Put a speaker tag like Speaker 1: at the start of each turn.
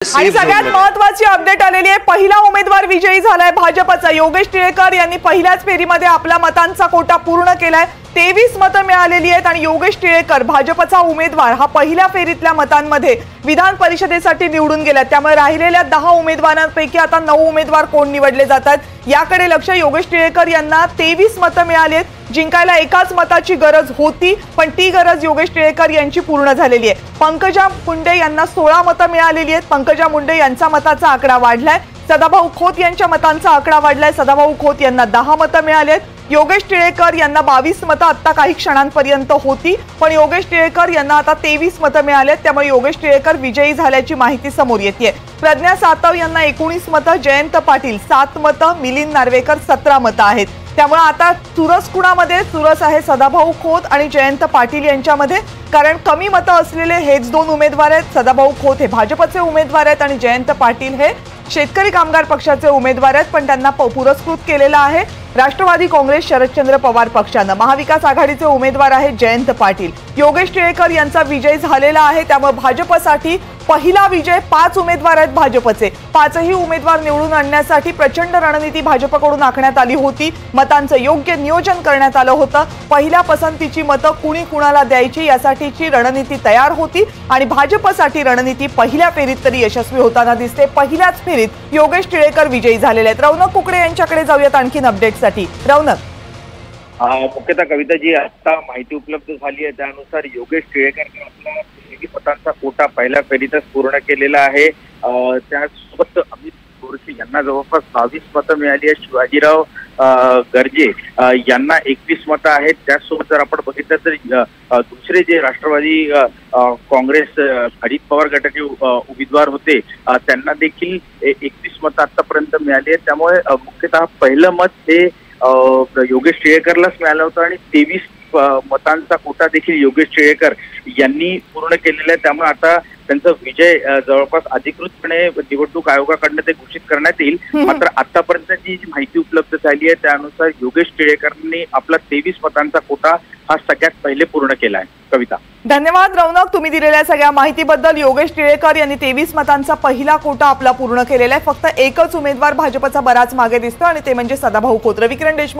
Speaker 1: आणि सगळ्यात महत्त्वाची अपडेट आलेली आहे। पहिला उमेदवार विजयी झालाय भाजपचा। योगेश टिळेकर यांनी पहिल्याच फेरीमध्ये आपला मतांचा कोटा पूर्ण केलाय। 23 मतं मिळालेली आहेत आणि योगेश टिळेकर भाजपचा उमेदवार हा पहिल्या फेरीतल्या मतांमध्ये विधान परिषदेसाठी निवडून गेला। त्यामुळे राहिलेल्या 10 उमेदवारांपैकी आता 9 उमेदवार कोण निवडले जातात याकडे लक्ष। योगेश टिळेकर यांना 23 मतं मिळाली आहेत। जिंकायला एकाच मताची गरज होती, पण ती गरज योगेश टिळेकर यांची पूर्ण झालेली आहे। पंकजा मुंडे यांना 16 मतं मिळालेली आहेत। पंकजा मुंडे यांचा मताचा आकडा वाढलाय। सदाभाऊ खोत यांच्या मतांचा आकडा वाढलाय। सदाभाऊ खोत यांना 10 मतं मिळाली आहेत। योगेश टिळेकर यांना 22 मतं आता काही क्षणांपर्यंत होती, पण योगेश टिळेकर यांना आता 23 मतं मिळाली आहेत। त्यामुळे योगेश टिळेकर विजयी झाल्याची माहिती समोर येते। प्रज्ञा सातव यांना 19 मतं, जयंत पाटील 7 मतं, मिलिंद नार्वेकर 17 मतं आहेत। त्यामुळे आता चुरस कुणामध्ये चुरस आहे सदाभाऊ खोत आणि जयंत पाटील यांच्यामध्ये, कारण कमी मतं असलेले हेच दोन उमेदवार आहेत। सदाभाऊ खोत हे भाजपचे उमेदवार आहेत आणि जयंत पाटील हे शेतकरी कामगार पक्षाचे उमेदवार आहेत, पण त्यांना पुरस्कृत केलेला आहे राष्ट्रवादी काँग्रेस शरदचंद्र पवार पक्षाने। महाविकास आघाडीचे उमेदवार आहेत जयंत पाटील। योगेश टिळेकर यांचा विजय झालेला आहे, त्यामुळे भाजपसाठी पहिला विजय। 5 उमेदवार आहेत भाजपचे। 5ही उमेदवार निवडून आणण्यासाठी प्रचंड रणनीती भाजपकडून आखण्यात आली होती। मतांचं योग्य नियोजन करण्यात आलं होतं। पहिल्या पसंतीची मतं कुणी कुणाला द्यायची यासाठीची रणनीती तयार होती आणि भाजपसाठी रणनीती पहिल्या फेरीत तरी यशस्वी होताना दिसते। पहिल्याच फेरीत योगेश टिळेकर विजयी झालेले आहेत। रौनक कुकडे यांच्याकडे जाऊयात आणखीन अपडेटसाठी। रौनक,
Speaker 2: मुख्यतः कविताजी, आता माहिती उपलब्ध झाली आहे त्यानुसार योगेश टिळेकर आपला मतांचा कोटा पहिल्या फेरीतच पूर्ण केलेला आहे। त्यासोबत अमित गोरसे यांना जवळपास 22 मतं मिळाली आहेत। शिवाजीराव गर्जे यांना 21 मतं आहेत। त्यासोबत जर आपण बघितलं तर दुसरे जे राष्ट्रवादी काँग्रेस अजित पवार गटाचे उमेदवार होते त्यांना देखील 21 मतं आतापर्यंत मिळाली आहेत। त्यामुळे मुख्यतः पहिलं मत हे योगेश टिळेकरलाच मिळालं होतं आणि 23 मतांचा कोटा देखील योगेश टिळेकर यांनी पूर्ण केलेला आहे। त्यामुळे आता त्यांचा विजय जवळपास अधिकृतपणे निवडणूक आयोगाकडून ते घोषित करण्यात येईल। मात्र आतापर्यंतची जी माहिती उपलब्ध झाली आहे त्यानुसार योगेश टिळेकरांनी आपला 23 मतांचा कोटा हा सगळ्यात पहिले पूर्ण केला आहे। कविता,
Speaker 1: धन्यवाद रौनक, तुम्ही दिलेल्या सगळ्या माहितीबद्दल। योगेश टिळेकर यांनी 23 मतांचा पहिला कोटा आपला पूर्ण केलेला आहे। फक्त एकच उमेदवार भाजपचा बराच मागे दिसतो आणि ते म्हणजे सदाभाऊ खोत। रविकिरण देशमुख।